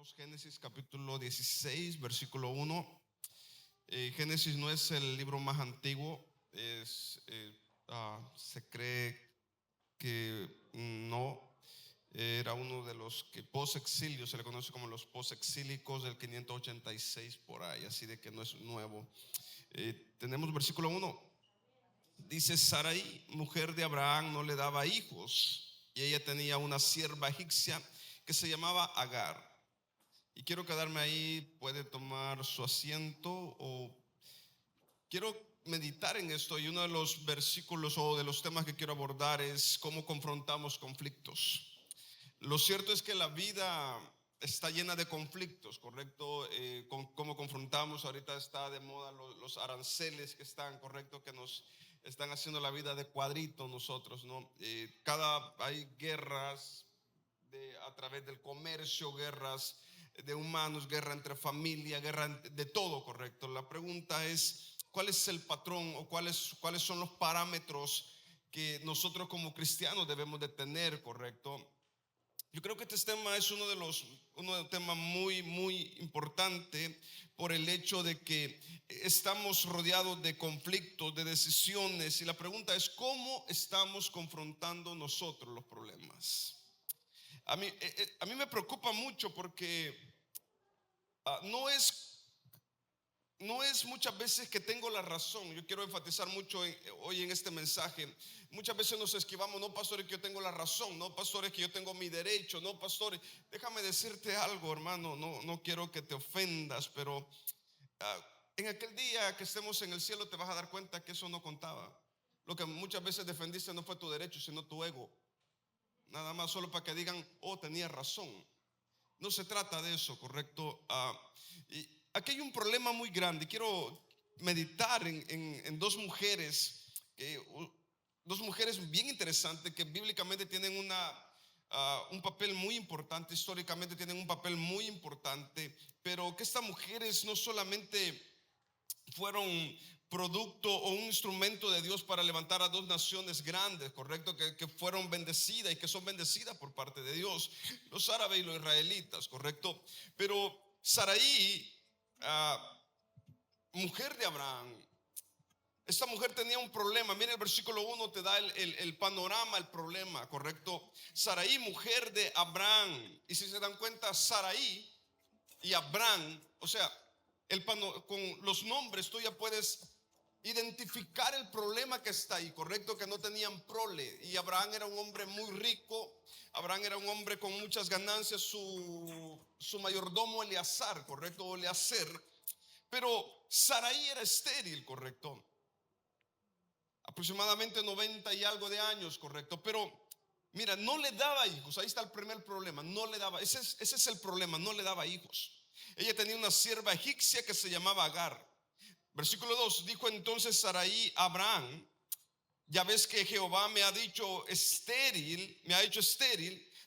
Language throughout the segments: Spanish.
Leemos Génesis capítulo 16, versículo 1. Génesis no es el libro más antiguo, se cree que no, era uno de los que post-exilio, se le conoce como los post-exílicos del 586 por ahí, así de que no es nuevo. Tenemos versículo 1. Dice: Sarai, mujer de Abraham, no le daba hijos, y ella tenía una sierva egipcia que se llamaba Agar. Y quiero quedarme ahí, puede tomar su asiento, o quiero meditar en esto. Y uno de los versículos o de los temas que quiero abordar es cómo confrontamos conflictos. Lo cierto es que la vida está llena de conflictos, ¿correcto? Cómo confrontamos. Ahorita está de moda los aranceles que están, ¿correcto? Que nos están haciendo la vida de cuadrito nosotros, ¿no? Hay guerras a través del comercio, guerras de humanos, guerra entre familia, guerra de todo, ¿correcto? La pregunta es: ¿cuál es el patrón o cuáles son los parámetros que nosotros como cristianos debemos de tener, ¿correcto? Yo creo que este tema es uno de los temas muy, muy importante, por el hecho de que estamos rodeados de conflictos, de decisiones, y la pregunta es: ¿cómo estamos confrontando nosotros los problemas? A mí me preocupa mucho porque no es muchas veces que tengo la razón. Yo quiero enfatizar mucho hoy en este mensaje. Muchas veces nos esquivamos: no, pastores, que yo tengo la razón; no, pastores, que yo tengo mi derecho; no, pastores. Déjame decirte algo, hermano, no quiero que te ofendas, pero en aquel día que estemos en el cielo te vas a dar cuenta que eso no contaba. Lo que muchas veces defendiste no fue tu derecho, sino tu ego. Nada más, solo para que digan: oh, tenía razón. No se trata de eso, ¿correcto? Y aquí hay un problema muy grande. Quiero meditar en dos mujeres, dos mujeres bien interesantes, que bíblicamente tienen un papel muy importante, históricamente tienen un papel muy importante, pero que estas mujeres no solamente fueron producto o un instrumento de Dios para levantar a dos naciones grandes, ¿correcto? Que fueron bendecidas y que son bendecidas por parte de Dios, los árabes y los israelitas, ¿correcto? Pero Sarai, mujer de Abraham, esta mujer tenía un problema. Mira, el versículo 1 te da el panorama, el problema, ¿correcto? Sarai, mujer de Abraham. Y si se dan cuenta, Sarai y Abraham, o sea, con los nombres tú ya puedes identificar el problema que está ahí, ¿correcto? Que no tenían prole. Y Abraham era un hombre muy rico. Abraham era un hombre con muchas ganancias. Su mayordomo Eleazar, ¿correcto? O Eleazer. Pero Sarai era estéril, ¿correcto? Aproximadamente 90 y algo de años, ¿correcto? Pero mira, no le daba hijos. Ahí está el primer problema. No le daba, ese es el problema, no le daba hijos. Ella tenía una sierva egipcia que se llamaba Agar. Versículo 2: dijo entonces Sarai a Abraham: ya ves que Jehová me ha hecho estéril,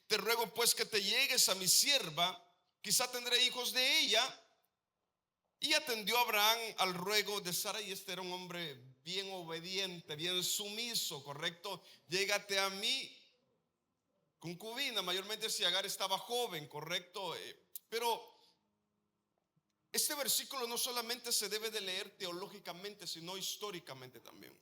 te ruego pues que te llegues a mi sierva, quizá tendré hijos de ella. Y atendió Abraham al ruego de Sarai. Este era un hombre bien obediente, bien sumiso, ¿correcto? Llégate a mí, concubina, mayormente si Agar estaba joven, ¿correcto? Pero este versículo no solamente se debe de leer teológicamente, sino históricamente también.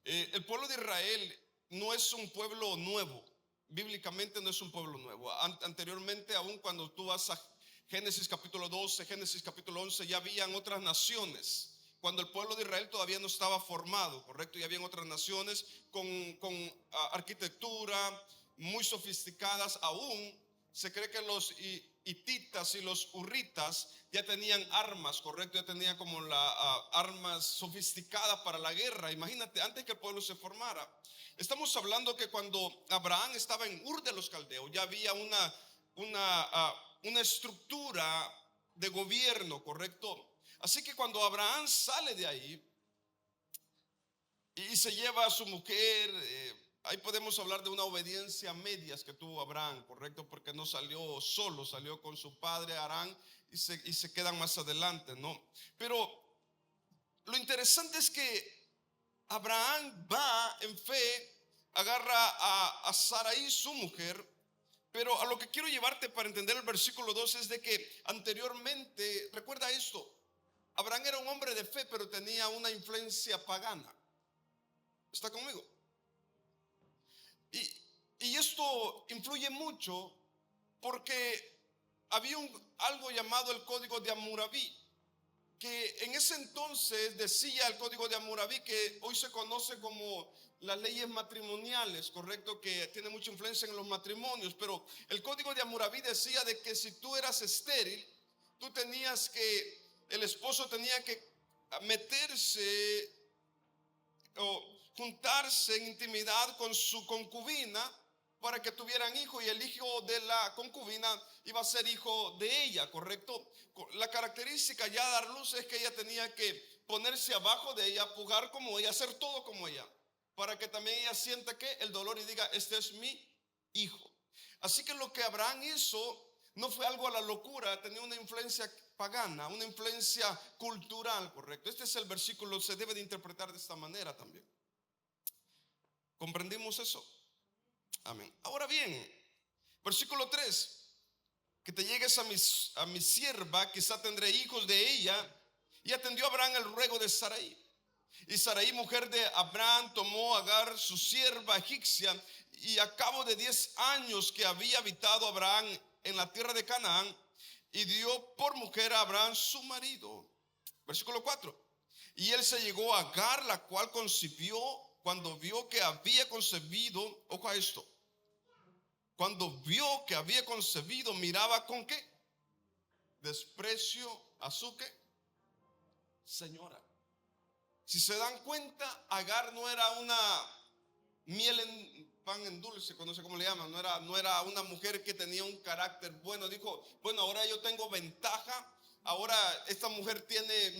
El pueblo de Israel no es un pueblo nuevo. Bíblicamente no es un pueblo nuevo. Anteriormente, aún cuando tú vas a Génesis capítulo 12, Génesis capítulo 11, ya habían otras naciones. Cuando el pueblo de Israel todavía no estaba formado, ¿correcto? Ya habían otras naciones con arquitectura muy sofisticadas. Aún se cree que los hititas y los hurritas ya tenían armas, ¿correcto? Ya tenían como armas sofisticadas para la guerra. Imagínate, antes que el pueblo se formara. Estamos hablando que cuando Abraham estaba en Ur de los Caldeos, ya había una estructura de gobierno, ¿correcto? Así que cuando Abraham sale de ahí y se lleva a su mujer, ahí podemos hablar de una obediencia a medias que tuvo Abraham, ¿correcto? Porque no salió solo, salió con su padre Harán y se quedan más adelante, ¿no? Pero lo interesante es que Abraham va en fe, agarra a Sarai, su mujer, Pero a lo que quiero llevarte para entender el versículo 2 es de que anteriormente, recuerda esto, Abraham era un hombre de fe, pero tenía una influencia pagana. ¿Está conmigo? Y esto influye mucho porque había algo llamado el Código de Hammurabi, que en ese entonces decía el Código de Hammurabi, que hoy se conoce como las leyes matrimoniales, correcto, que tiene mucha influencia en los matrimonios, pero el Código de Hammurabi decía de que si tú eras estéril, tú tenías que, el esposo tenía que meterse o juntarse en intimidad con su concubina para que tuvieran hijo, y el hijo de la concubina iba a ser hijo de ella, ¿correcto? La característica ya de dar luz es que ella tenía que ponerse abajo de ella, pujar como ella, hacer todo como ella, para que también ella sienta que el dolor y diga, este es mi hijo. Así que lo que Abraham hizo no fue algo a la locura, tenía una influencia pagana, una influencia cultural, ¿correcto? Este es el versículo, se debe de interpretar de esta manera también. ¿Comprendimos eso? Amén. Ahora bien, versículo 3. Que te llegues a mi sierva, quizá tendré hijos de ella. Y atendió Abraham el ruego de Sarai. Y Sarai, mujer de Abraham, tomó a Agar, su sierva egipcia. Y a cabo de 10 años que había habitado Abraham en la tierra de Canaán, y dio por mujer a Abraham su marido. Versículo 4. Y él se llegó a Agar, la cual concibió. Cuando vio que había concebido, ojo a esto, cuando vio que había concebido, miraba con qué desprecio a su qué señora. Si se dan cuenta, Agar no era una miel en pan en dulce, no sé cómo le llaman, no era una mujer que tenía un carácter bueno. Dijo, bueno, ahora yo tengo ventaja, ahora esta mujer tiene,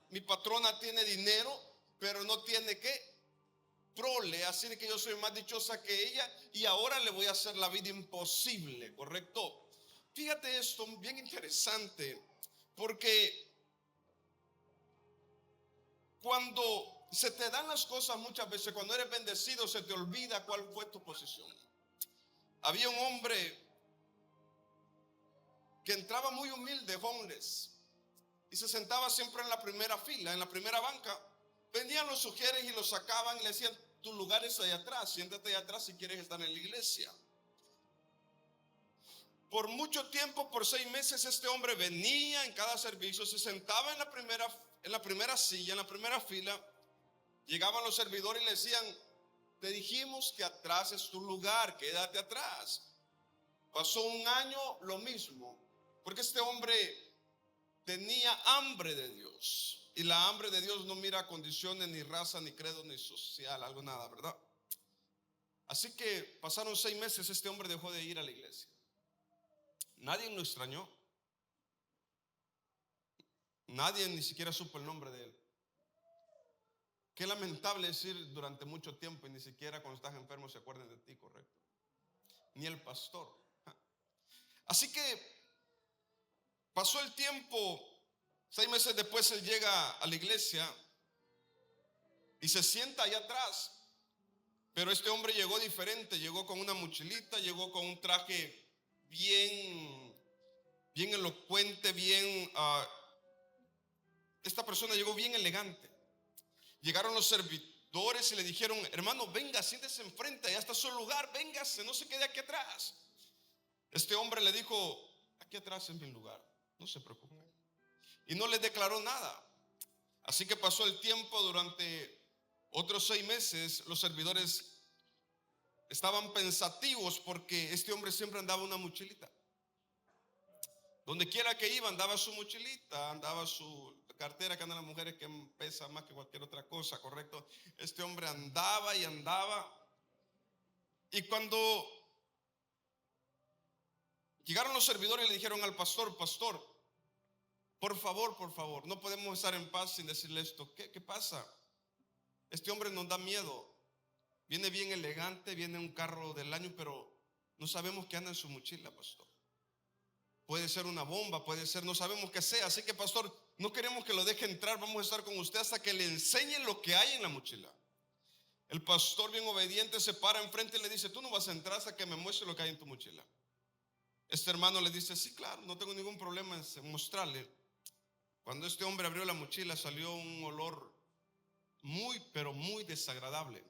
mi patrona tiene dinero, pero no tiene qué prole, así de que yo soy más dichosa que ella y ahora le voy a hacer la vida imposible, ¿correcto? Fíjate esto, bien interesante, porque cuando se te dan las cosas muchas veces, cuando eres bendecido, se te olvida cuál fue tu posición. Había un hombre que entraba muy humilde, homeless, y se sentaba siempre en la primera fila, en la primera banca. Venían los sugieres y lo sacaban y le decían, tu lugar es allá atrás, siéntate allá atrás si quieres estar en la iglesia. Por mucho tiempo, por 6 meses, este hombre venía en cada servicio, se sentaba en la primera silla, en la primera fila. Llegaban los servidores y le decían, te dijimos que atrás es tu lugar, quédate atrás. Pasó un año lo mismo, porque este hombre tenía hambre de Dios. Y la hambre de Dios no mira condiciones, ni raza, ni credo, ni social, algo nada, ¿verdad? Así que pasaron 6 meses, este hombre dejó de ir a la iglesia. Nadie lo extrañó. Nadie ni siquiera supo el nombre de él. Qué lamentable decir durante mucho tiempo y ni siquiera cuando estás enfermo se acuerden de ti, correcto. Ni el pastor. Así que pasó el tiempo. 6 meses después él llega a la iglesia y se sienta allá atrás. Pero este hombre llegó diferente, llegó con una mochilita, llegó con un traje bien elocuente, esta persona llegó bien elegante. Llegaron los servidores y le dijeron, hermano, venga, siéntese enfrente, allá está su lugar, véngase, no se quede aquí atrás. Este hombre le dijo, aquí atrás es mi lugar, no se preocupe. Y no le declaró nada. Así que pasó el tiempo, durante otros 6 meses, los servidores estaban pensativos porque este hombre siempre andaba una mochilita. Donde quiera que iba andaba su mochilita, andaba su cartera, que andan las mujeres que pesa más que cualquier otra cosa, ¿correcto? Este hombre andaba y andaba. Y cuando llegaron los servidores le dijeron al pastor, pastor, por favor, no podemos estar en paz sin decirle esto. ¿Qué pasa? Este hombre nos da miedo. Viene bien elegante, viene un carro del año, pero no sabemos qué anda en su mochila, pastor. Puede ser una bomba, puede ser, no sabemos qué sea. Así que, pastor, no queremos que lo deje entrar. Vamos a estar con usted hasta que le enseñe lo que hay en la mochila. El pastor bien obediente se para enfrente y le dice: tú no vas a entrar hasta que me muestre lo que hay en tu mochila. Este hermano le dice: sí, claro, no tengo ningún problema en mostrarle. Cuando este hombre abrió la mochila, salió un olor muy, pero muy desagradable.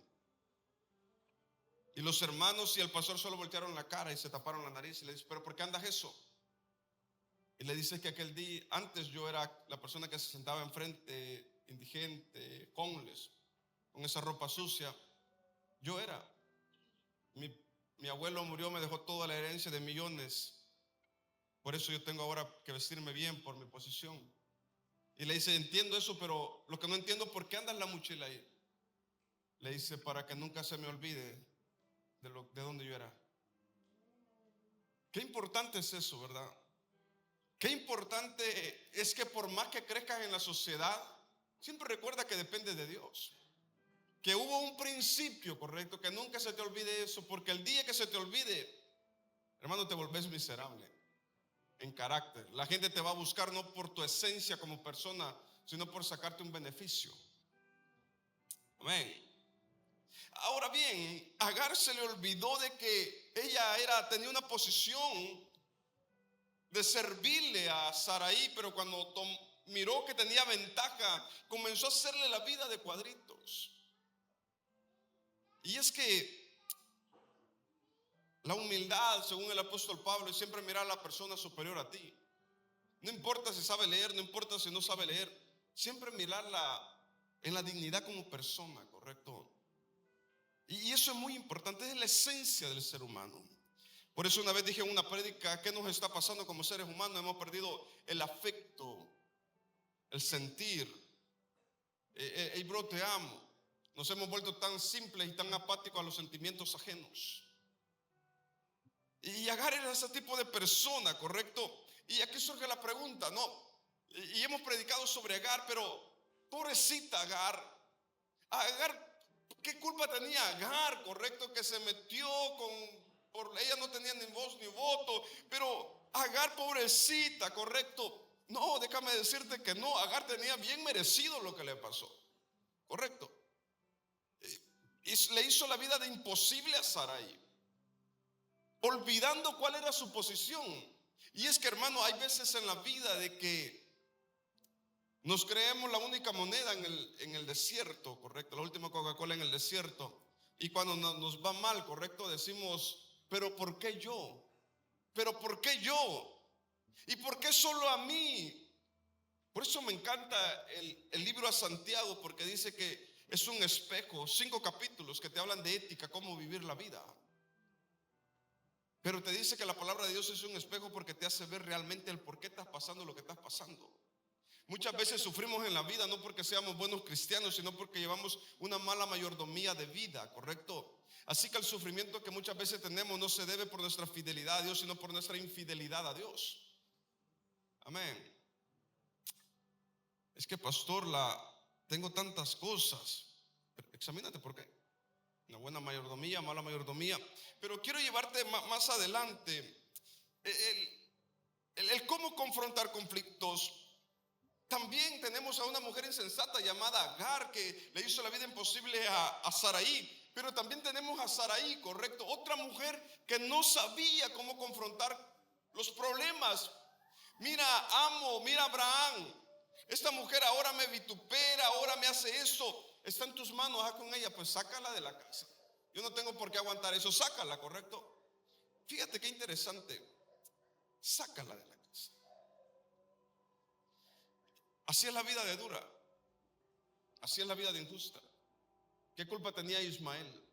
Y los hermanos y el pastor solo voltearon la cara y se taparon la nariz y le dice: pero ¿por qué andas eso? Y le dice que aquel día, antes yo era la persona que se sentaba enfrente, indigente, homeless, con esa ropa sucia. Yo era. Mi abuelo murió, me dejó toda la herencia de millones. Por eso yo tengo ahora que vestirme bien por mi posición. Y le dice: entiendo eso, pero lo que no entiendo, ¿por qué andas la mochila ahí? Le dice: para que nunca se me olvide de dónde yo era. Qué importante es eso, ¿verdad? Qué importante es que por más que crezcas en la sociedad, siempre recuerda que depende de Dios. Que hubo un principio, correcto, que nunca se te olvide eso, porque el día que se te olvide, hermano, te volvés miserable en carácter. La gente te va a buscar no por tu esencia como persona, sino por sacarte un beneficio. Amén. Ahora bien, Agar se le olvidó de que ella tenía una posición de servirle a Saraí, pero cuando miró que tenía ventaja, comenzó a hacerle la vida de cuadritos. Y es que la humildad, según el apóstol Pablo, es siempre mirar a la persona superior a ti. No importa si sabe leer, no importa si no sabe leer, siempre mirarla en la dignidad como persona, ¿correcto? Y eso es muy importante, es la esencia del ser humano. Por eso una vez dije en una prédica: ¿qué nos está pasando como seres humanos? Hemos perdido el afecto, el sentir. Hey bro, te amo. Nos hemos vuelto tan simples y tan apáticos a los sentimientos ajenos. Y Agar era ese tipo de persona, ¿correcto? Y aquí surge la pregunta, ¿no? Y hemos predicado sobre Agar, pero pobrecita Agar. Agar, ¿qué culpa tenía Agar, correcto? Que se metió por ella no tenía ni voz ni voto, pero Agar, pobrecita, correcto. No, déjame decirte que no, Agar tenía bien merecido lo que le pasó, correcto. Y le hizo la vida de imposible a Sarai, olvidando cuál era su posición. Y es que, hermano, hay veces en la vida de que nos creemos la única moneda en el desierto, correcto, la última Coca-Cola en el desierto. Y cuando nos va mal, correcto, decimos: pero ¿por qué yo? ¿Pero por qué yo? ¿Y por qué solo a mí? Por eso me encanta el libro a Santiago, porque dice que es un espejo, 5 capítulos que te hablan de ética, cómo vivir la vida. Pero te dice que la palabra de Dios es un espejo porque te hace ver realmente el por qué estás pasando lo que estás pasando. Muchas veces sufrimos en la vida no porque seamos buenos cristianos, sino porque llevamos una mala mayordomía de vida, ¿correcto? Así que el sufrimiento que muchas veces tenemos no se debe por nuestra fidelidad a Dios, sino por nuestra infidelidad a Dios. Amén. Es que, pastor, tengo tantas cosas. Pero examínate por qué. Una buena mayordomía, mala mayordomía. Pero quiero llevarte más adelante el cómo confrontar conflictos. También tenemos a una mujer insensata llamada Agar, que le hizo la vida imposible a Saraí. Pero también tenemos a Saraí, correcto, otra mujer que no sabía cómo confrontar los problemas. Mira a Abraham. Esta mujer ahora me vitupera, ahora me hace esto. Está en tus manos, haz con ella, pues sácala de la casa. Yo no tengo por qué aguantar eso, sácala, correcto. Fíjate qué interesante, sácala de la casa. Así es la vida de dura, así es la vida de injusta. ¿Qué culpa tenía Ismael?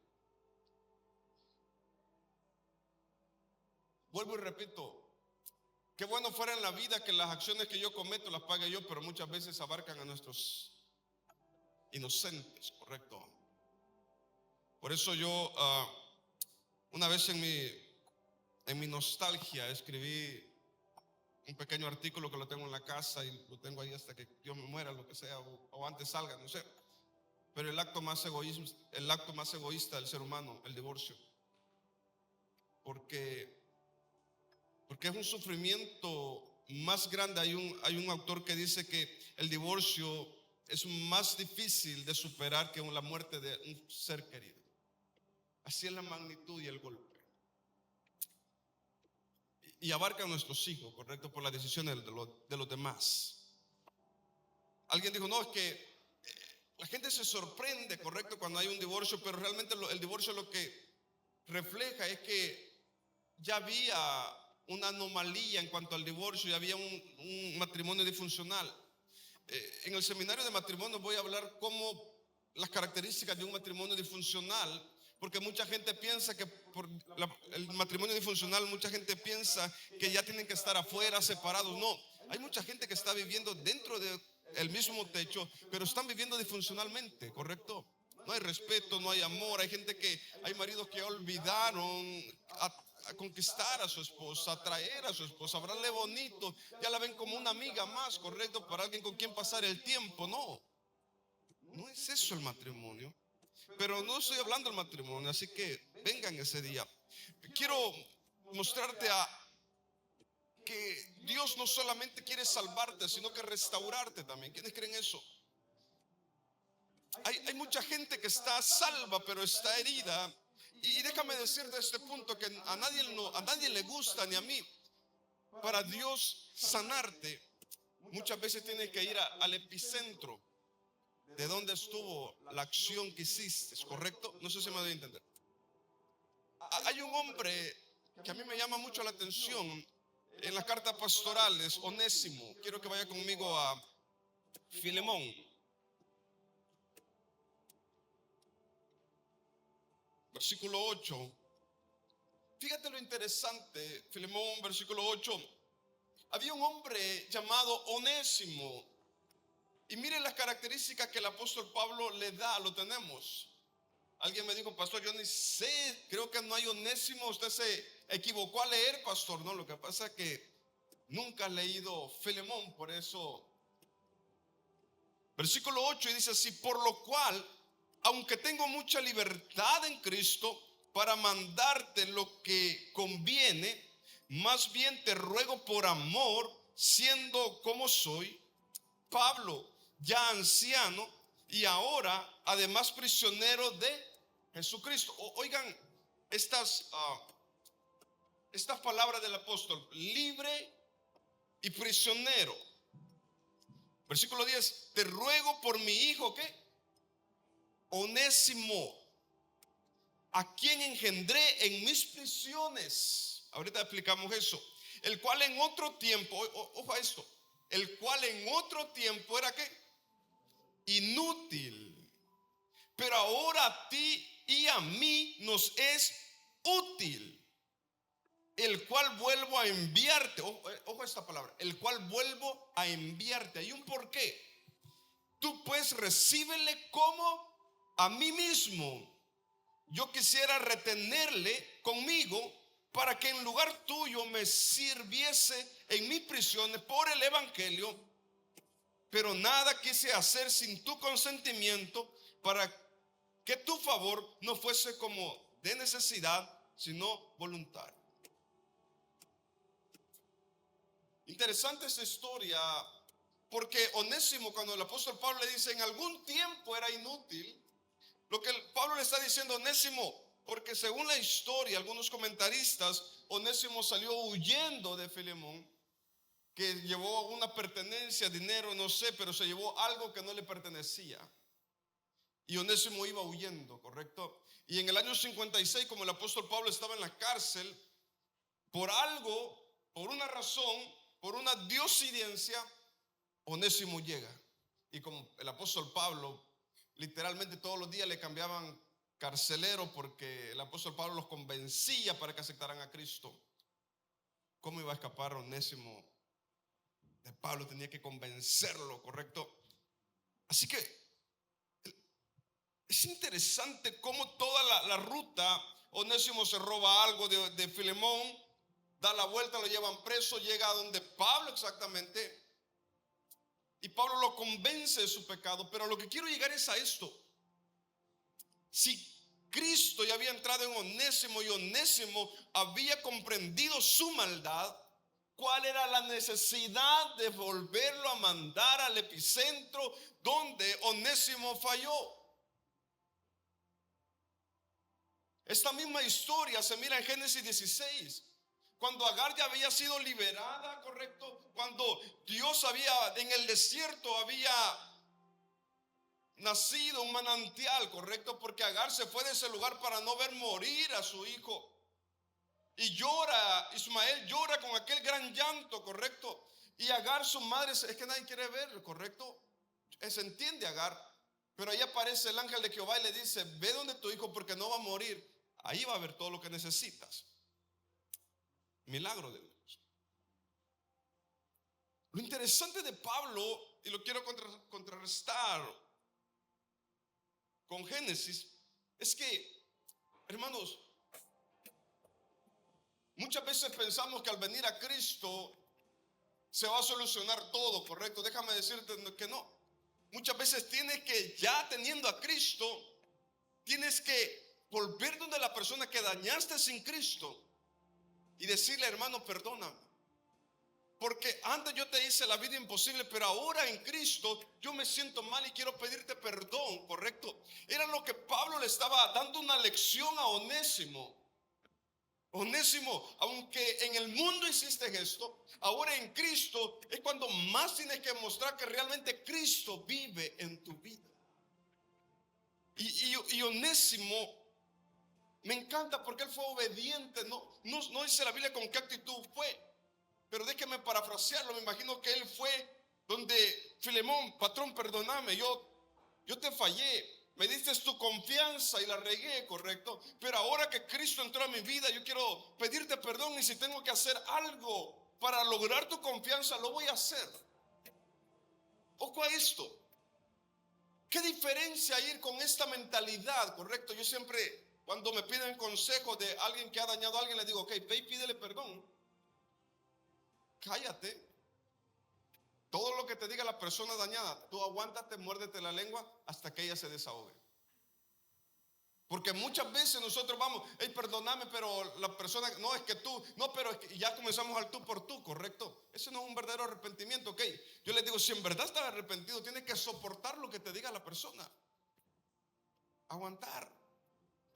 Vuelvo y repito, qué bueno fuera en la vida que las acciones que yo cometo las pague yo, pero muchas veces abarcan a nuestros inocentes, correcto. Por eso yo una vez en mi nostalgia escribí un pequeño artículo que lo tengo en la casa y lo tengo ahí hasta que yo me muera, lo que sea, o antes salga, no sé. Pero el acto más egoísta del ser humano, el divorcio. Porque es un sufrimiento más grande. Hay un autor que dice que el divorcio es más difícil de superar que la muerte de un ser querido. Así es la magnitud y el golpe. Y abarca a nuestros hijos, correcto, por las decisiones de los demás. Alguien dijo, no, es que la gente se sorprende, correcto, cuando hay un divorcio, pero realmente el divorcio lo que refleja es que ya había una anomalía en cuanto al divorcio, ya había un matrimonio disfuncional. En el seminario de matrimonio voy a hablar cómo las características de un matrimonio disfuncional, porque mucha gente piensa que por el matrimonio disfuncional, mucha gente piensa que ya tienen que estar afuera, separados. No, hay mucha gente que está viviendo dentro del mismo techo, pero están viviendo disfuncionalmente, ¿correcto? No hay respeto, no hay amor. Hay maridos que olvidaron a conquistar a su esposa, atraer a su esposa, hablarle bonito. Ya la ven como una amiga más, ¿correcto? Para alguien con quien pasar el tiempo. No es eso el matrimonio. Pero no estoy hablando del matrimonio, así que vengan ese día. Quiero mostrarte que Dios no solamente quiere salvarte, sino que restaurarte también. ¿Quiénes creen eso? Hay mucha gente que está salva, pero está herida. Y déjame decirte este punto, que a nadie le gusta, ni a mí. Para Dios sanarte, muchas veces tienes que ir al epicentro de donde estuvo la acción que hiciste, ¿correcto? No sé si me doy a entender. Hay un hombre que a mí me llama mucho la atención en las cartas pastorales, Onésimo. Quiero que vaya conmigo a Filemón. Versículo 8. Fíjate lo interesante, Filemón, versículo 8. Había un hombre llamado Onésimo. Y miren las características que el apóstol Pablo le da, lo tenemos. Alguien me dijo, pastor, yo ni sé, creo que no hay Onésimo. Usted se equivocó a leer, pastor. No, lo que pasa es que nunca ha leído Filemón, por eso. Versículo 8 y dice así: por lo cual, aunque tengo mucha libertad en Cristo para mandarte lo que conviene, más bien te ruego por amor, siendo como soy, Pablo, ya anciano y ahora además prisionero de Jesucristo. Oigan estas palabras del apóstol: libre y prisionero. Versículo 10: te ruego por mi hijo, ¿qué? Onésimo, a quien engendré en mis prisiones. Ahorita explicamos eso. El cual en otro tiempo, ojo a esto, el cual en otro tiempo era ¿qué? Inútil, pero ahora a ti y a mí nos es útil, el cual vuelvo a enviarte. Ojo a esta palabra, el cual vuelvo a enviarte. Hay un porqué. Tú pues recíbele como a mí mismo. Yo quisiera retenerle conmigo para que en lugar tuyo me sirviese en mis prisiones por el evangelio, pero nada quise hacer sin tu consentimiento, para que tu favor no fuese como de necesidad, sino voluntario. Interesante esta historia, porque Onésimo, cuando el apóstol Pablo le dice en algún tiempo era inútil, lo que Pablo le está diciendo: Onésimo, porque según la historia, algunos comentaristas, Onésimo salió huyendo de Filemón, que llevó una pertenencia, dinero, no sé, pero se llevó algo que no le pertenecía. Y Onésimo iba huyendo, ¿correcto? Y en el año 56, como el apóstol Pablo estaba en la cárcel, por algo, por una razón, por una diosidencia, Onésimo llega. Y como el apóstol Pablo, literalmente todos los días le cambiaban carcelero, porque el apóstol Pablo los convencía para que aceptaran a Cristo. ¿Cómo iba a escapar Onésimo de Pablo? Tenía que convencerlo, ¿correcto? Así que es interesante cómo toda la ruta, Onésimo se roba algo de Filemón, da la vuelta, lo llevan preso, llega a donde Pablo exactamente, y Pablo lo convence de su pecado. Pero lo que quiero llegar es a esto: si Cristo ya había entrado en Onésimo y Onésimo había comprendido su maldad, ¿Cuál era la necesidad de volverlo a mandar al epicentro donde Onésimo falló? Esta misma historia se mira en Génesis 16. Cuando Agar ya había sido liberada, correcto. Cuando Dios en el desierto había nacido un manantial, correcto. Porque Agar se fue de ese lugar para no ver morir a su hijo. Y llora, Ismael llora con aquel gran llanto, correcto. Y Agar, su madre, es que nadie quiere ver, correcto. Se entiende Agar. Pero ahí aparece el ángel de Jehová y le dice: ve donde tu hijo porque no va a morir. Ahí va a haber todo lo que necesitas. Milagro de Dios. Lo interesante de Pablo, y lo quiero contrarrestar con Génesis, es que, hermanos, muchas veces pensamos que al venir a Cristo se va a solucionar todo, correcto. Déjame decirte que no. Muchas veces tienes que, ya teniendo a Cristo, tienes que volver donde la persona que dañaste sin Cristo y decirle: hermano, perdóname. Porque antes yo te hice la vida imposible, pero ahora en Cristo yo me siento mal y quiero pedirte perdón, correcto. Era lo que Pablo le estaba dando una lección a Onésimo. Onésimo, aunque en el mundo hiciste esto, ahora en Cristo es cuando más tienes que mostrar que realmente Cristo vive en tu vida. Y Onésimo me encanta porque él fue obediente. No dice la Biblia con qué actitud fue, pero déjeme parafrasearlo. Me imagino que él fue donde: Filemón, patrón, perdóname, yo te fallé. Me diste tu confianza y la regué, correcto. Pero ahora que Cristo entró a mi vida, yo quiero pedirte perdón. Y si tengo que hacer algo para lograr tu confianza, lo voy a hacer. Ojo a esto. ¿Qué diferencia ir con esta mentalidad, correcto? Yo siempre, cuando me piden consejo de alguien que ha dañado a alguien, le digo: ok, ve y pídele perdón. Cállate. Todo lo que te diga la persona dañada, tú aguántate, muérdete la lengua hasta que ella se desahogue. Porque muchas veces nosotros vamos: hey, perdóname, pero la persona, no, es que tú, no, pero es que ya comenzamos al tú por tú, correcto. Eso no es un verdadero arrepentimiento, ok. Yo les digo: si en verdad estás arrepentido, tienes que soportar lo que te diga la persona. Aguantar.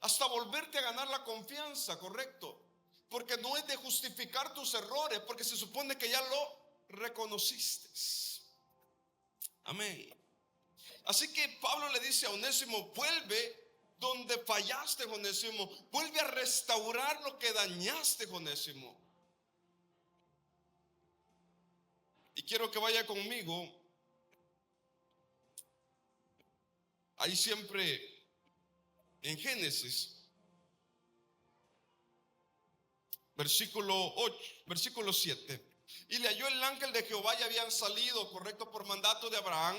Hasta volverte a ganar la confianza, correcto. Porque no es de justificar tus errores, porque se supone que ya lo reconociste. Amén. Así que Pablo le dice a Onésimo: vuelve donde fallaste, Onésimo. Vuelve a restaurar lo que dañaste, Onésimo. Y quiero que vaya conmigo. Ahí siempre en Génesis, versículo 8, versículo 7. Y le halló el ángel de Jehová, y habían salido, correcto, por mandato de Abraham,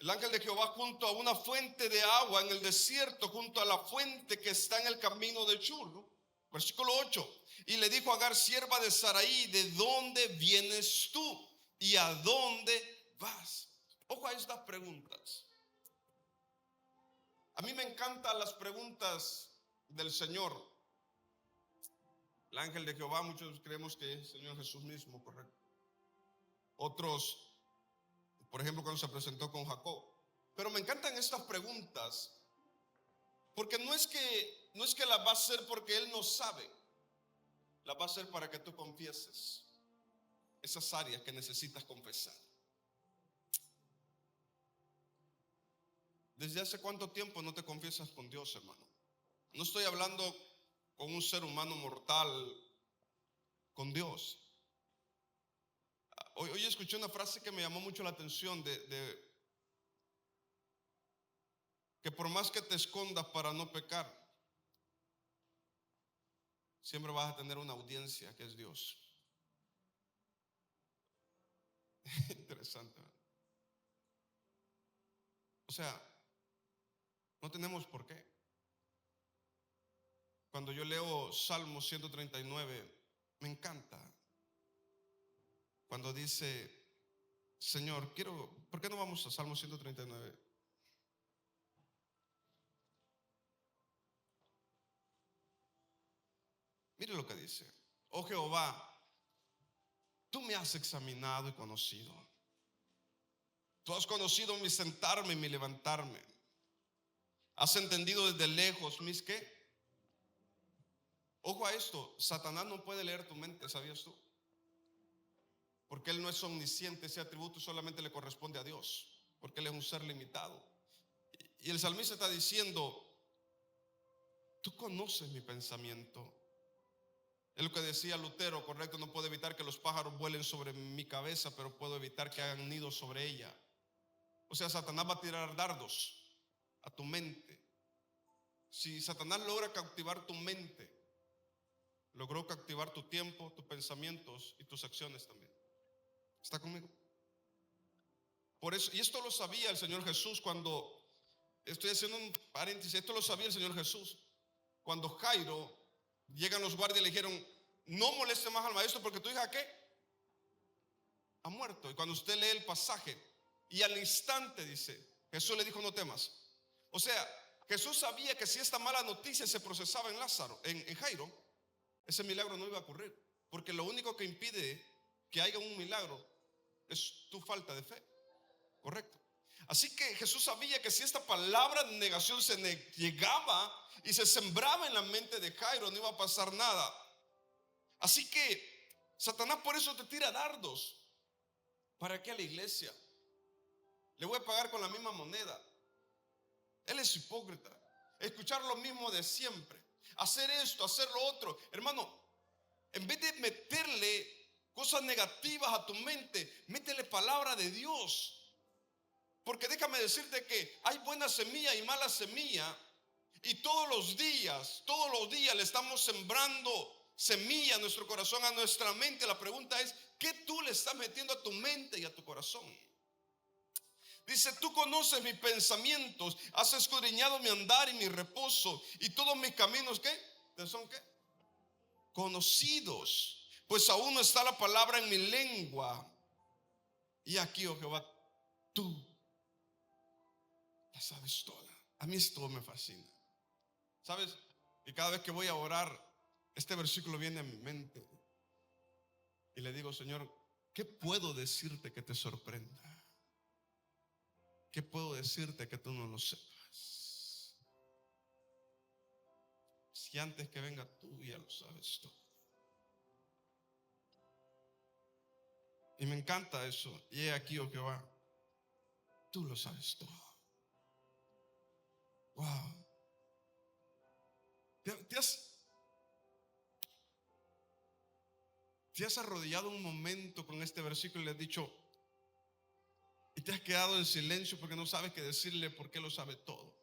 el ángel de Jehová junto a una fuente de agua en el desierto, junto a la fuente que está en el camino de Shur. Versículo 8. Y le dijo a Agar, sierva de Sarai: ¿de dónde vienes tú y a dónde vas? Ojo a estas preguntas. A mí me encantan las preguntas del Señor. El ángel de Jehová, muchos creemos que es el Señor Jesús mismo, correcto. Otros, por ejemplo, cuando se presentó con Jacob. Pero me encantan estas preguntas, porque no es que las va a hacer porque Él no sabe. Las va a hacer para que tú confieses esas áreas que necesitas confesar. ¿Desde hace cuánto tiempo no te confiesas con Dios, hermano? No estoy hablando con un ser humano mortal, con Dios. Hoy escuché una frase que me llamó mucho la atención que por más que te escondas para no pecar, siempre vas a tener una audiencia, que es Dios. Interesante, ¿verdad? O sea, no tenemos por qué. Cuando yo leo Salmo 139, me encanta. Cuando dice: Señor, ¿por qué no vamos a Salmo 139? Mire lo que dice: oh Jehová, tú me has examinado y conocido. Tú has conocido mi sentarme y mi levantarme. Has entendido desde lejos mis ¿qué? Ojo a esto, Satanás no puede leer tu mente, ¿sabías tú? Porque él no es omnisciente, ese atributo solamente le corresponde a Dios, porque él es un ser limitado. Y el salmista está diciendo, tú conoces mi pensamiento. Es lo que decía Lutero, correcto, no puedo evitar que los pájaros vuelen sobre mi cabeza, pero puedo evitar que hagan nidos sobre ella. O sea, Satanás va a tirar dardos a tu mente. Si Satanás logra cautivar tu mente, logró cautivar tu tiempo, tus pensamientos y tus acciones también. ¿Está conmigo? Por eso, y esto lo sabía el Señor Jesús cuando, estoy haciendo un paréntesis, esto lo sabía el Señor Jesús cuando Jairo, llegan los guardias y le dijeron, no moleste más al maestro porque tu hija ¿qué? Ha muerto. Y cuando usted lee el pasaje, y al instante dice, Jesús le dijo, no temas. O sea, Jesús sabía que si esta mala noticia se procesaba en Lázaro, en Jairo, ese milagro no iba a ocurrir, porque lo único que impide que haya un milagro es tu falta de fe, correcto. Así que Jesús sabía que si esta palabra de negación se llegaba y se sembraba en la mente de Jairo, no iba a pasar nada. Así que Satanás por eso te tira dardos. ¿Para qué a la iglesia? Le voy a pagar con la misma moneda. Él es hipócrita. Escuchar lo mismo de siempre, hacer esto, hacer lo otro. Hermano, en vez de meterle cosas negativas a tu mente, métele palabra de Dios. Porque déjame decirte que hay buena semilla y mala semilla. Y todos los días le estamos sembrando semilla a nuestro corazón, a nuestra mente. La pregunta es, ¿qué tú le estás metiendo a tu mente y a tu corazón? Dice, tú conoces mis pensamientos, has escudriñado mi andar y mi reposo, y todos mis caminos, ¿qué? ¿Te son qué? Conocidos, pues aún no está la palabra en mi lengua. Y aquí, oh Jehová, tú la sabes toda. A mí esto me fascina. ¿Sabes? Y cada vez que voy a orar, este versículo viene a mi mente. Y le digo, Señor, ¿qué puedo decirte que te sorprenda? ¿Qué puedo decirte que tú no lo sepas? Si antes que venga tú ya lo sabes todo. Y me encanta eso. Y he aquí, oh Jehová, tú lo sabes todo. Wow. ¿Te has arrodillado un momento con este versículo y le has dicho, y te has quedado en silencio porque no sabes qué decirle porque lo sabe todo?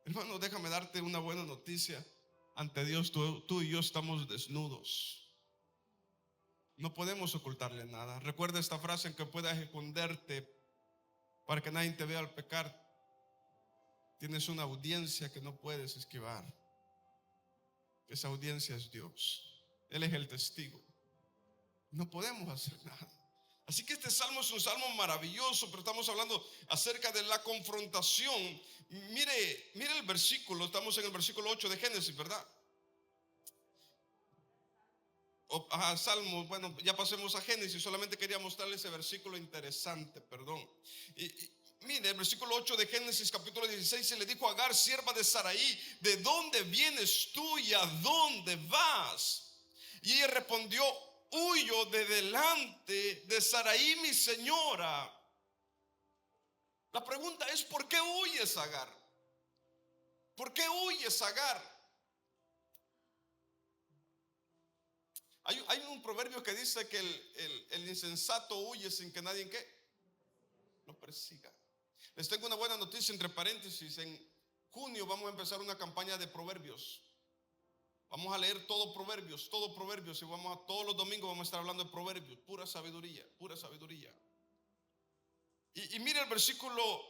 Hermano, déjame darte una buena noticia. Ante Dios tú y yo estamos desnudos. No podemos ocultarle nada. Recuerda esta frase en que puedas esconderte para que nadie te vea al pecar. Tienes una audiencia que no puedes esquivar. Esa audiencia es Dios. Él es el testigo. No podemos hacer nada. Así que este salmo es un salmo maravilloso, pero estamos hablando acerca de la confrontación. Mire el versículo, estamos en el versículo 8 de Génesis, ¿verdad? Salmo, bueno, ya pasemos a Génesis, solamente quería mostrarles ese versículo interesante, perdón. Mire, el versículo 8 de Génesis capítulo 16, se le dijo a Agar, sierva de Saraí, ¿de dónde vienes tú y a dónde vas? Y ella respondió, huyo de delante de Saraí mi señora. La pregunta es, ¿por qué huyes, Agar? ¿Por qué huyes, Agar? Hay un proverbio que dice que el insensato huye sin que nadie ¿qué? Lo persiga. Les tengo una buena noticia entre paréntesis. En junio vamos a empezar una campaña de proverbios. Vamos a leer todo proverbios. Y todos los domingos vamos a estar hablando de proverbios. Pura sabiduría, pura sabiduría. Y mire el versículo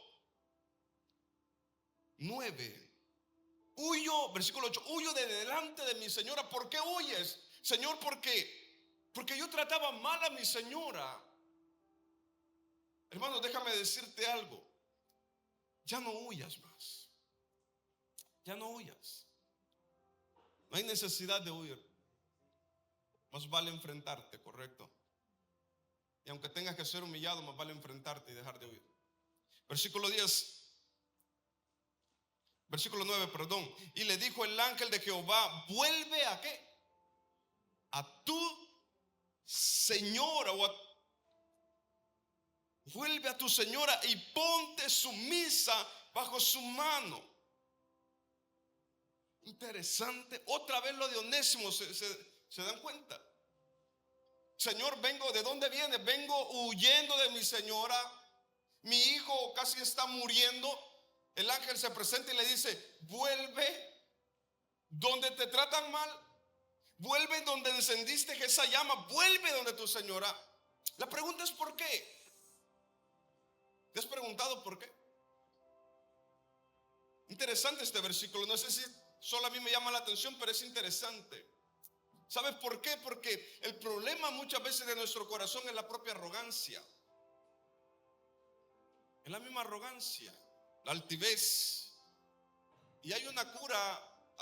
9. Versículo 8. Huyo de delante de mi señora. ¿Por qué huyes? Señor, porque yo trataba mal a mi señora. Hermano, déjame decirte algo. Ya no huyas más. Ya no huyas. No hay necesidad de huir. Más vale enfrentarte, ¿correcto? Y aunque tengas que ser humillado, más vale enfrentarte y dejar de huir. Versículo 9, perdón. Y le dijo el ángel de Jehová: vuelve a ¿qué? A tu señora, vuelve a tu señora y ponte sumisa bajo su mano. Interesante. Otra vez lo de Onésimo. ¿Se dan cuenta? Señor, vengo. ¿De dónde viene? Vengo huyendo de mi señora. Mi hijo casi está muriendo. El ángel se presenta y le dice: vuelve donde te tratan mal. Vuelve donde encendiste esa llama. Vuelve donde tu señora. La pregunta es ¿por qué? ¿Te has preguntado por qué? Interesante este versículo. No sé si solo a mí me llama la atención, pero es interesante. ¿Sabes por qué? Porque el problema muchas veces de nuestro corazón es la propia arrogancia. Es la misma arrogancia, la altivez. Y hay una cura,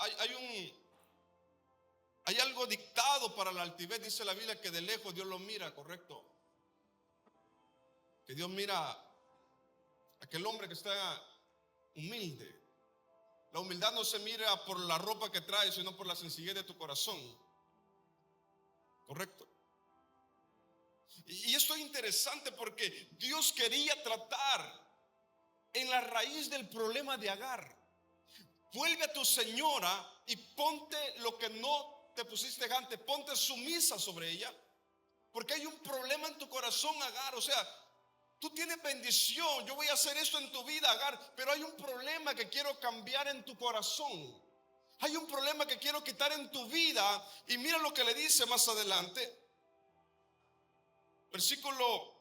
hay algo dictado para la altivez. Dice la Biblia que de lejos Dios lo mira, ¿correcto? Que Dios mira a aquel hombre que está humilde. La humildad no se mira por la ropa que traes, sino por la sencillez de tu corazón. ¿Correcto? Y esto es interesante porque Dios quería tratar en la raíz del problema de Agar. Vuelve a tu señora y ponte lo que no te pusiste antes, ponte sumisa sobre ella, porque hay un problema en tu corazón, Agar. O sea, tú tienes bendición, yo voy a hacer esto en tu vida, Agar, pero hay un problema que quiero cambiar en tu corazón. Hay un problema que quiero quitar en tu vida. Y mira lo que le dice más adelante. Versículo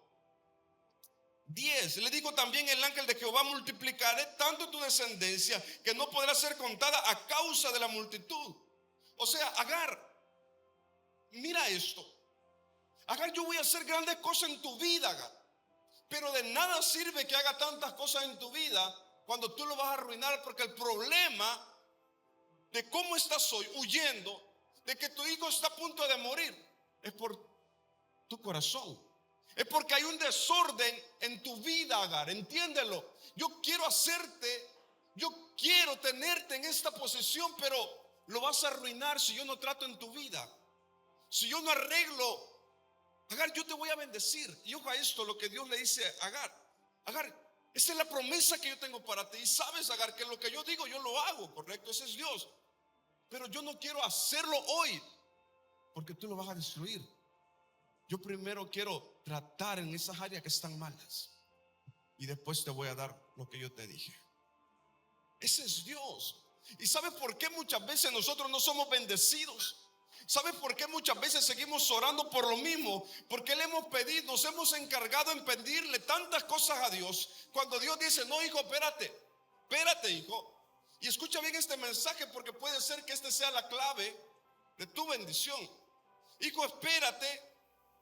10. Le digo también el ángel de Jehová: multiplicaré tanto tu descendencia que no podrá ser contada a causa de la multitud. O sea, Agar, mira esto. Agar, yo voy a hacer grandes cosas en tu vida, Agar. Pero de nada sirve que haga tantas cosas en tu vida cuando tú lo vas a arruinar, porque el problema de cómo estás hoy, huyendo, de que tu hijo está a punto de morir, es por tu corazón. Es porque hay un desorden en tu vida, Agar. Entiéndelo. Yo quiero tenerte en esta posición, pero lo vas a arruinar si yo no trato en tu vida. Si yo no arreglo, Agar, yo te voy a bendecir. Y ojo a esto, lo que Dios le dice a Agar. Agar, esta es la promesa que yo tengo para ti. Y sabes, Agar, que lo que yo digo, yo lo hago, correcto, ese es Dios. Pero yo no quiero hacerlo hoy, porque tú lo vas a destruir. Yo primero quiero tratar en esas áreas que están malas, y después te voy a dar lo que yo te dije. Ese es Dios. ¿Y sabes por qué muchas veces nosotros no somos bendecidos? ¿Sabes por qué muchas veces seguimos orando por lo mismo? Porque le hemos pedido, nos hemos encargado en pedirle tantas cosas a Dios, cuando Dios dice: no, hijo, espérate, hijo. Y escucha bien este mensaje, porque puede ser que este sea la clave de tu bendición. Hijo, espérate.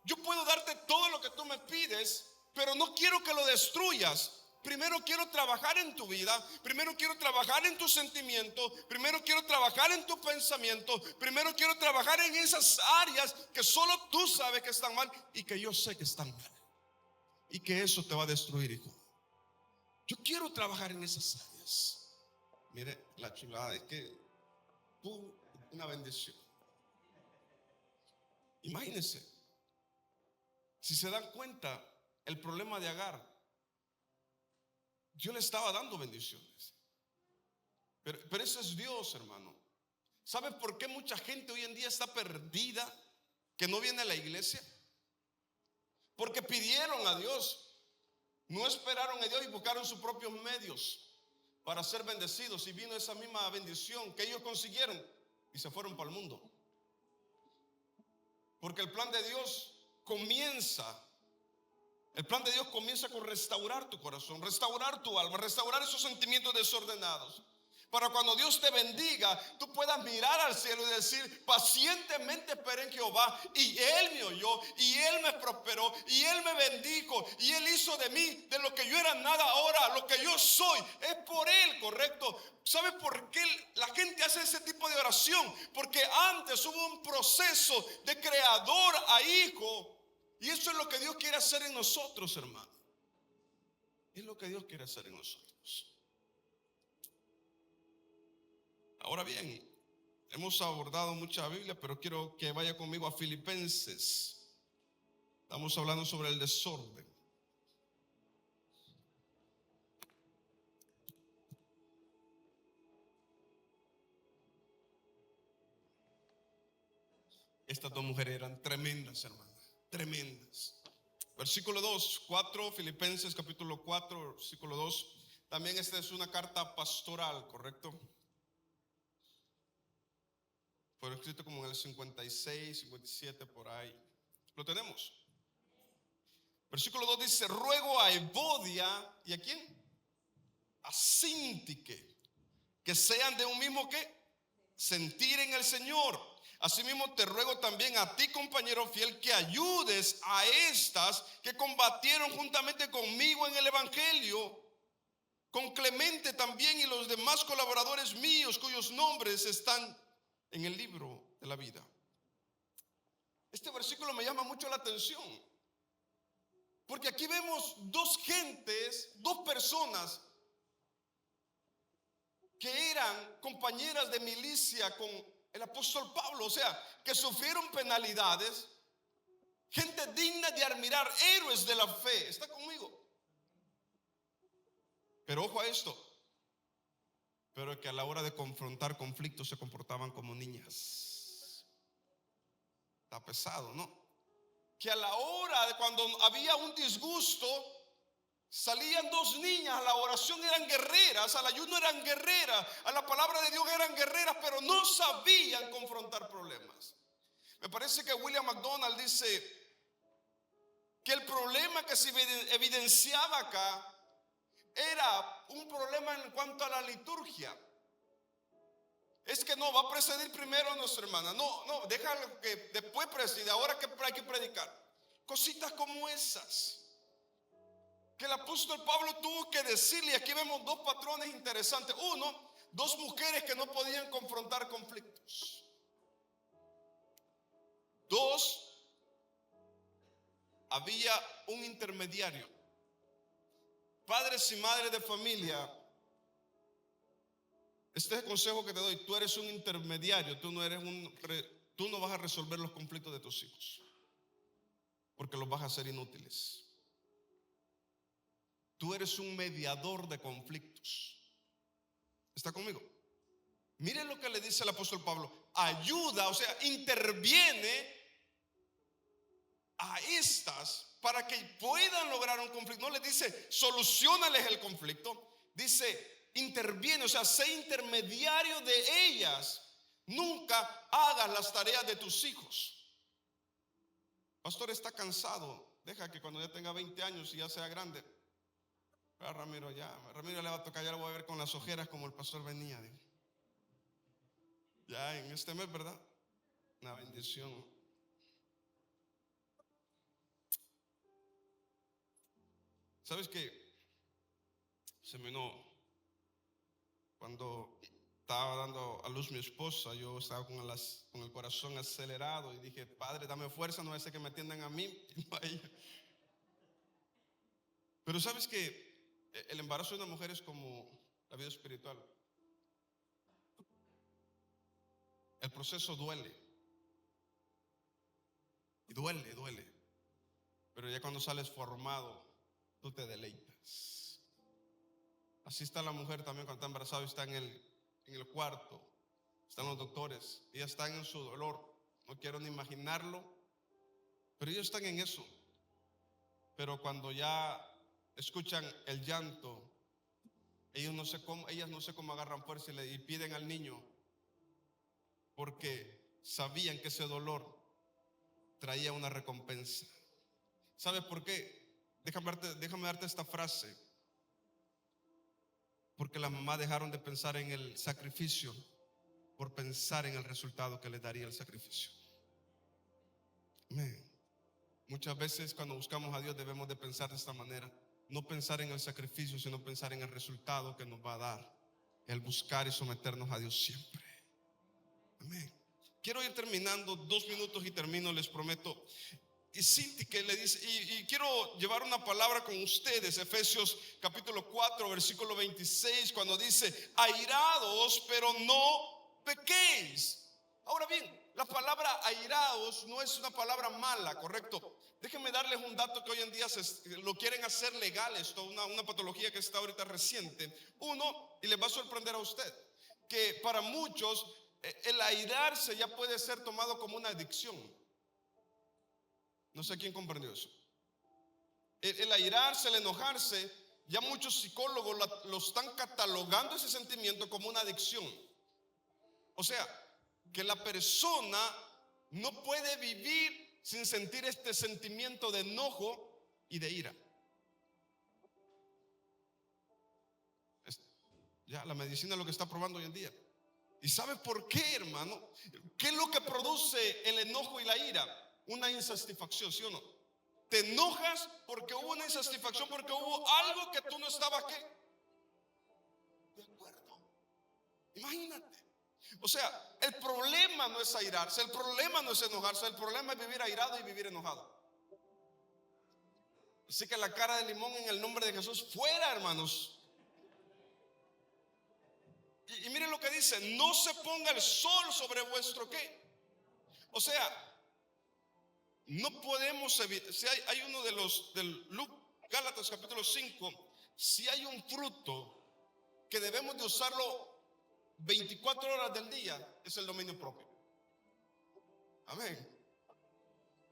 Yo puedo darte todo lo que tú me pides, pero no quiero que lo destruyas. Primero quiero trabajar en tu vida. Primero quiero trabajar en tus sentimientos. Primero quiero trabajar en tus pensamientos. Primero quiero trabajar en esas áreas que solo tú sabes que están mal y que yo sé que están mal, y que eso te va a destruir, hijo. Yo quiero trabajar en esas áreas. Mire la chulada, es que una bendición. Imagínense, si se dan cuenta, el problema de Agar, Dios le estaba dando bendiciones, pero ese es Dios, hermano. ¿Sabes por qué mucha gente hoy en día está perdida, que no viene a la iglesia? Porque pidieron a Dios, no esperaron a Dios y buscaron sus propios medios para ser bendecidos, y vino esa misma bendición que ellos consiguieron y se fueron para el mundo. Porque el plan de Dios comienza con restaurar tu corazón, restaurar tu alma, restaurar esos sentimientos desordenados, para cuando Dios te bendiga, tú puedas mirar al cielo y decir: pacientemente esperé en Jehová, y Él me oyó, y Él me prosperó, y Él me bendijo, y Él hizo de mí, de lo que yo era nada, ahora lo que yo soy es por Él, correcto. ¿Sabes por qué la gente hace ese tipo de oración? Porque antes hubo un proceso de creador a hijo, Y eso es lo que Dios quiere hacer en nosotros, hermano. Es lo que Dios quiere hacer en nosotros. Ahora bien, hemos abordado mucha Biblia, pero quiero que vaya conmigo a Filipenses. Estamos hablando sobre el desorden. Estas dos mujeres eran tremendas, hermano, tremendas. Versículo 2, 4, Filipenses capítulo 4, versículo 2. También esta es una carta pastoral, ¿correcto? Fue escrito como en el 56, 57, por ahí. ¿Lo tenemos? Versículo 2 dice: ruego a Evodia, ¿y a quién? A Síntique, que sean de un mismo ¿qué? Sentir en el Señor. Asimismo te ruego también a ti, compañero fiel, que ayudes a estas que combatieron juntamente conmigo en el Evangelio, con Clemente también y los demás colaboradores míos, cuyos nombres están en el libro de la vida. Este versículo me llama mucho la atención, porque aquí vemos dos gentes, dos personas que eran compañeras de milicia con el apóstol Pablo, o sea, que sufrieron penalidades, gente digna de admirar, héroes de la fe. ¿Está conmigo? Pero ojo a esto, pero que a la hora de confrontar conflictos se comportaban como niñas. Está pesado, ¿no? Que a la hora de cuando había un disgusto, salían dos niñas, a la oración eran guerreras, al ayuno eran guerreras, a la palabra de Dios eran guerreras, pero no sabían confrontar problemas. Me parece que William MacDonald dice que el problema que se evidenciaba acá era un problema en cuanto a la liturgia. Es que no, va a presidir primero nuestra hermana. No, déjalo que después preside, ahora que hay que predicar. Cositas como esas que el apóstol Pablo tuvo que decirle. Aquí vemos dos patrones interesantes. Uno, dos mujeres que no podían confrontar conflictos. Dos, había un intermediario. Padres y madres de familia, este es el consejo que te doy. Tú eres un intermediario. Tú no vas a resolver los conflictos de tus hijos, porque los vas a hacer inútiles. Tú eres un mediador de conflictos. ¿Está conmigo? Miren lo que le dice el apóstol Pablo. Ayuda, o sea, interviene a estas para que puedan lograr un conflicto. No les dice solucionales el conflicto. Dice interviene, o sea, sé intermediario de ellas. Nunca hagas las tareas de tus hijos. Pastor, está cansado. Deja que cuando ya tenga 20 años y ya sea grande. Ramiro le va a tocar, ya lo voy a ver con las ojeras como el pastor venía. Ya en este mes, ¿verdad? Una bendición. ¿Sabes qué? Se me vino cuando estaba dando a luz mi esposa. Yo estaba con el corazón acelerado y dije: Padre, dame fuerza, no es que me atiendan a mí, no a ella. Pero ¿sabes qué? El embarazo de una mujer es como la vida espiritual. El proceso duele. Y duele. Pero ya cuando sales formado, tú te deleitas. Así está la mujer también cuando está embarazada y está en el cuarto. Están los doctores. Ellas están en su dolor. No quiero ni imaginarlo. Pero ellos están en eso. Pero cuando ya escuchan el llanto, ellas no sé cómo agarran fuerza y piden al niño, porque sabían que ese dolor traía una recompensa. ¿Sabes por qué? Déjame darte esta frase. Porque las mamás dejaron de pensar en el sacrificio por pensar en el resultado que les daría el sacrificio. Amén. Muchas veces cuando buscamos a Dios debemos de pensar de esta manera. No pensar en el sacrificio, sino pensar en el resultado que nos va a dar el buscar y someternos a Dios siempre. Amén. Quiero ir terminando, 2 minutos y termino, les prometo. Y Cinti que le dice, y quiero llevar una palabra con ustedes, Efesios capítulo 4, versículo 26, cuando dice, airados, pero no pequéis. Ahora bien, la palabra airados no es una palabra mala, ¿correcto? Déjenme darles un dato que hoy en día lo quieren hacer legal, esto, una patología que está ahorita reciente. Uno, y les va a sorprender a usted, que para muchos el airarse ya puede ser tomado como una adicción. No sé quién comprendió eso. El airarse, el enojarse, ya muchos psicólogos lo están catalogando ese sentimiento como una adicción. O sea, que la persona no puede vivir sin sentir este sentimiento de enojo y de ira. Ya la medicina es lo que está probando hoy en día. ¿Y sabe por qué, hermano? ¿Qué es lo que produce el enojo y la ira? Una insatisfacción, ¿sí o no? Te enojas porque hubo una insatisfacción, porque hubo algo que tú no estabas ¿qué? De acuerdo. Imagínate. O sea, el problema no es airarse, el problema no es enojarse, el problema es vivir airado y vivir enojado. Así que la cara de limón en el nombre de Jesús fuera, hermanos. Y miren lo que dice, no se ponga el sol sobre vuestro ¿qué? O sea, no podemos evitar, si hay uno de los del Gálatas capítulo 5, si hay un fruto que debemos de usarlo 24 horas del día, es el dominio propio. Amén.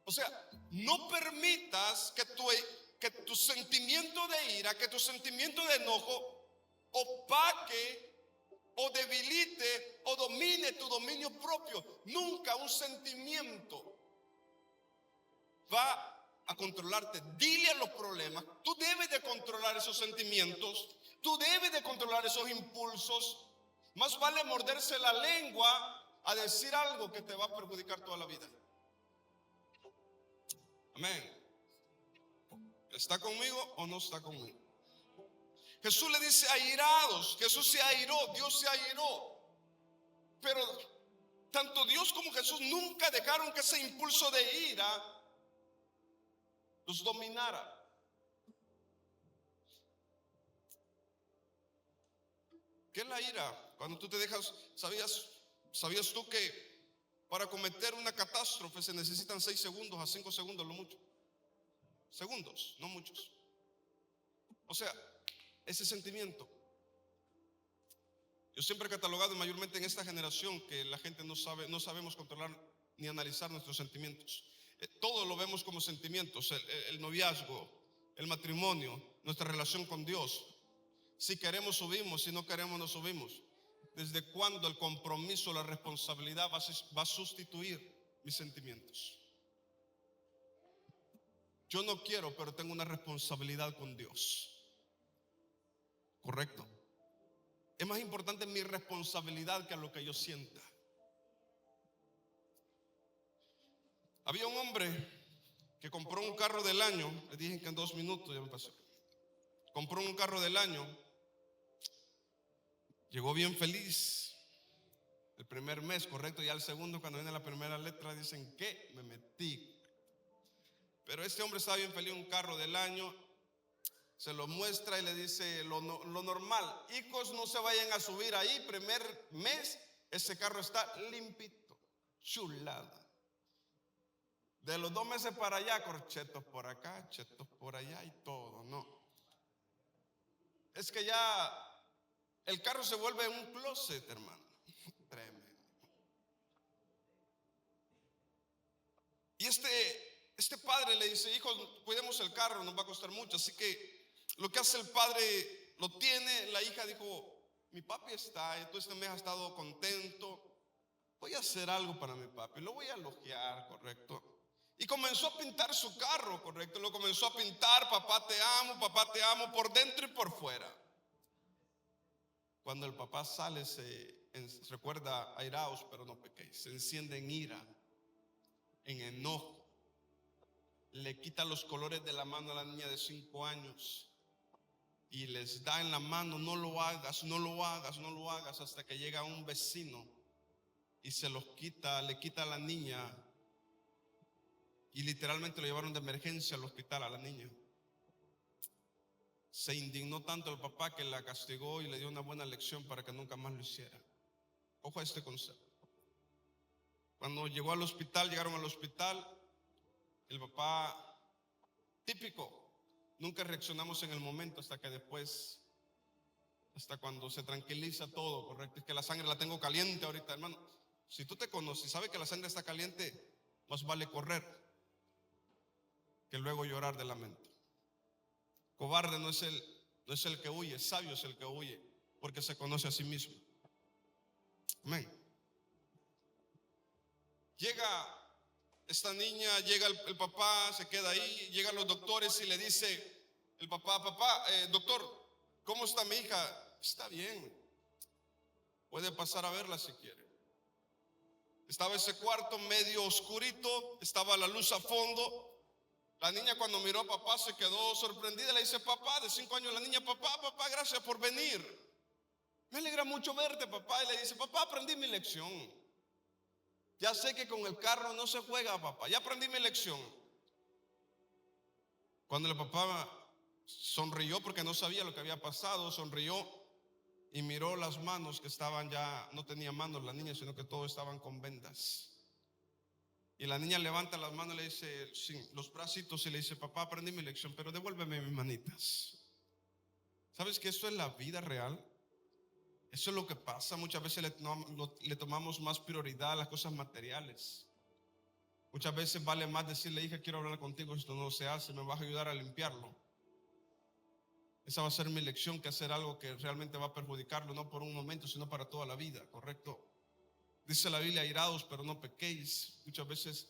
O sea, no permitas que tu sentimiento de ira, que tu sentimiento de enojo opaque o debilite o domine tu dominio propio. Nunca un sentimiento va a controlarte. Dile a los problemas, tú debes de controlar esos sentimientos, tú debes de controlar esos impulsos. Más vale morderse la lengua a decir algo que te va a perjudicar toda la vida. Amén. ¿Está conmigo o no está conmigo? Jesús le dice airados. Jesús se airó, Dios se airó. Pero tanto Dios como Jesús nunca dejaron que ese impulso de ira los dominara. ¿Qué es la ira? Cuando tú te dejas, ¿sabías tú que para cometer una catástrofe se necesitan 6 segundos a 5 segundos lo mucho? Segundos, no muchos. O sea, ese sentimiento. Yo siempre he catalogado mayormente en esta generación que la gente no sabemos controlar ni analizar nuestros sentimientos. Todo lo vemos como sentimientos, el noviazgo, el matrimonio, nuestra relación con Dios. Si queremos subimos, si no queremos no subimos. ¿Desde cuándo el compromiso, la responsabilidad va a sustituir mis sentimientos? Yo no quiero, pero tengo una responsabilidad con Dios. ¿Correcto? Es más importante mi responsabilidad que lo que yo sienta. Había un hombre que compró un carro del año. Le dije que en 2 minutos ya me pasó. Compró un carro del año. Llegó bien feliz el primer mes, correcto. Ya el segundo, cuando viene la primera letra, dicen que me metí. Pero este hombre estaba bien feliz, un carro del año. Se lo muestra y le dice lo normal. Hijos, no se vayan a subir ahí. Primer mes, ese carro está limpito, chulada. De los 2 meses para allá, corchetos por acá, chetos por allá y todo, no. Es que ya el carro se vuelve un closet, hermano. Tremendo. Y este padre le dice, hijos, cuidemos el carro, nos va a costar mucho. Así que lo que hace el padre, lo tiene. La hija dijo, mi papi está, entonces este mes ha estado contento. Voy a hacer algo para mi papi, lo voy a elogiar, correcto. Y comenzó a pintar su carro, correcto. Lo comenzó a pintar, papá te amo, por dentro y por fuera. Cuando el papá sale, recuerda airaos, pero no pequéis. Se enciende en ira, en enojo. Le quita los colores de la mano a la niña de 5 años y les da en la mano, no lo hagas, no lo hagas, no lo hagas, hasta que llega un vecino y se los quita, le quita a la niña y literalmente lo llevaron de emergencia al hospital a la niña. Se indignó tanto el papá que la castigó y le dio una buena lección para que nunca más lo hiciera. Ojo a este concepto. Cuando llegaron al hospital, el papá, típico, nunca reaccionamos en el momento hasta que después, hasta cuando se tranquiliza todo, correcto. Es que la sangre la tengo caliente ahorita, hermano. Si tú te conoces y sabes que la sangre está caliente, más vale correr que luego llorar de lamento. Cobarde no es el que huye, sabio es el que huye, porque se conoce a sí mismo. Amén. Llega esta niña, llega el papá, se queda ahí, llegan los doctores y le dice el papá, doctor, ¿cómo está mi hija? Está bien, puede pasar a verla si quiere. Estaba ese cuarto medio oscurito, estaba la luz a fondo. La niña cuando miró a papá se quedó sorprendida, le dice, papá, de 5 años, la niña, papá, gracias por venir. Me alegra mucho verte, papá. Y le dice, papá, aprendí mi lección. Ya sé que con el carro no se juega, papá. Ya aprendí mi lección. Cuando el papá sonrió porque no sabía lo que había pasado, sonrió y miró las manos que estaban ya, no tenía manos la niña, sino que todos estaban con vendas. Y la niña levanta las manos y le dice, sí, los bracitos, y le dice, papá, aprendí mi lección, pero devuélveme mis manitas. ¿Sabes que esto es la vida real? Eso es lo que pasa. Muchas veces le tomamos más prioridad a las cosas materiales. Muchas veces vale más decirle, hija, quiero hablar contigo, esto no se hace, me vas a ayudar a limpiarlo. Esa va a ser mi lección, que hacer algo que realmente va a perjudicarlo, no por un momento, sino para toda la vida, ¿correcto? Dice la Biblia, airados, pero no pequéis. Muchas veces,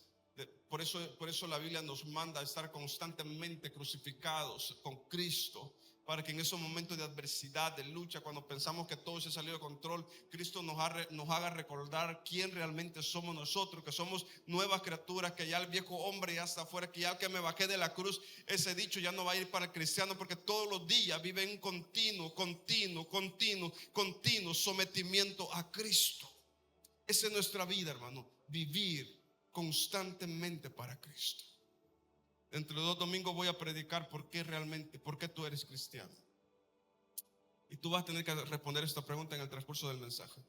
por eso la Biblia nos manda a estar constantemente crucificados con Cristo, para que en esos momentos de adversidad, de lucha, cuando pensamos que todo se salió de control, Cristo nos haga recordar quién realmente somos nosotros, que somos nuevas criaturas, que ya el viejo hombre ya está afuera, que ya que me bajé de la cruz, ese dicho ya no va a ir para el cristiano, porque todos los días vive en continuo sometimiento a Cristo. Esa es nuestra vida, hermano, vivir constantemente para Cristo. Dentro de 2 domingos voy a predicar por qué tú eres cristiano. Y tú vas a tener que responder esta pregunta en el transcurso del mensaje.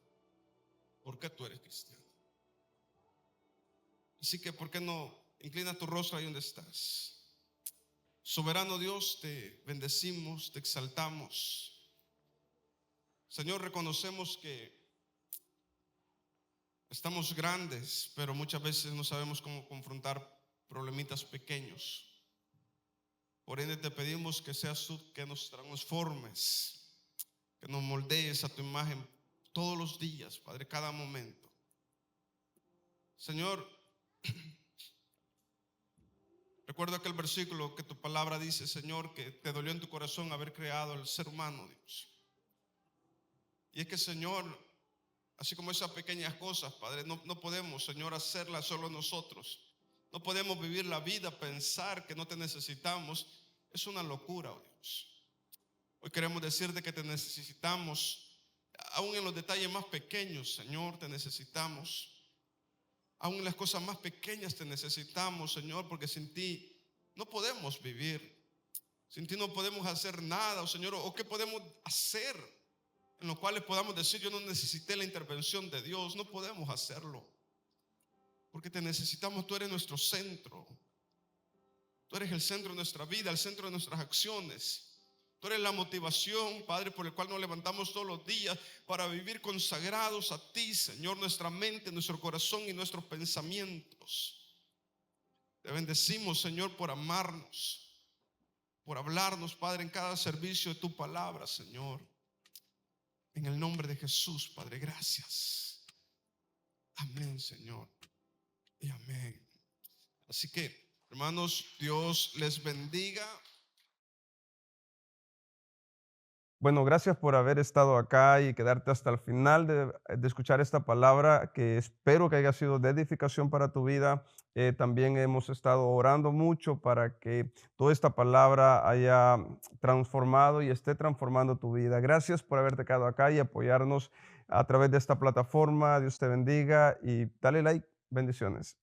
¿Por qué tú eres cristiano? Así que, ¿por qué no inclina tu rostro ahí donde estás? Soberano Dios, te bendecimos, te exaltamos. Señor, reconocemos que estamos grandes, pero muchas veces no sabemos cómo confrontar problemitas pequeños. Por ende te pedimos que seas tú que nos transformes, que nos moldees a tu imagen todos los días, Padre, cada momento. Señor, recuerda aquel versículo que tu palabra dice, Señor, que te dolió en tu corazón haber creado al ser humano, Dios. Y es que, Señor, así como esas pequeñas cosas, Padre, no podemos, Señor, hacerlas solo nosotros. No podemos vivir la vida, pensar que no te necesitamos. Es una locura, oh Dios. Hoy queremos decirte que te necesitamos, aún en los detalles más pequeños, Señor, te necesitamos. Aún en las cosas más pequeñas te necesitamos, Señor, porque sin ti no podemos vivir. Sin ti no podemos hacer nada, oh Señor. ¿O qué podemos hacer en los cuales podamos decir, yo no necesité la intervención de Dios? No podemos hacerlo, porque te necesitamos. Tú eres nuestro centro. Tú eres el centro de nuestra vida, el centro de nuestras acciones. Tú eres la motivación, Padre, por el cual nos levantamos todos los días para vivir consagrados a ti, Señor, nuestra mente, nuestro corazón y nuestros pensamientos. Te bendecimos, Señor, por amarnos, por hablarnos, Padre, en cada servicio de tu palabra, Señor. En el nombre de Jesús, Padre, gracias. Amén, Señor, y amén. Así que, hermanos, Dios les bendiga. Bueno, gracias por haber estado acá y quedarte hasta el final de escuchar esta palabra, que espero que haya sido de edificación para tu vida. También hemos estado orando mucho para que toda esta palabra haya transformado y esté transformando tu vida. Gracias por haberte quedado acá y apoyarnos a través de esta plataforma. Dios te bendiga y dale like. Bendiciones.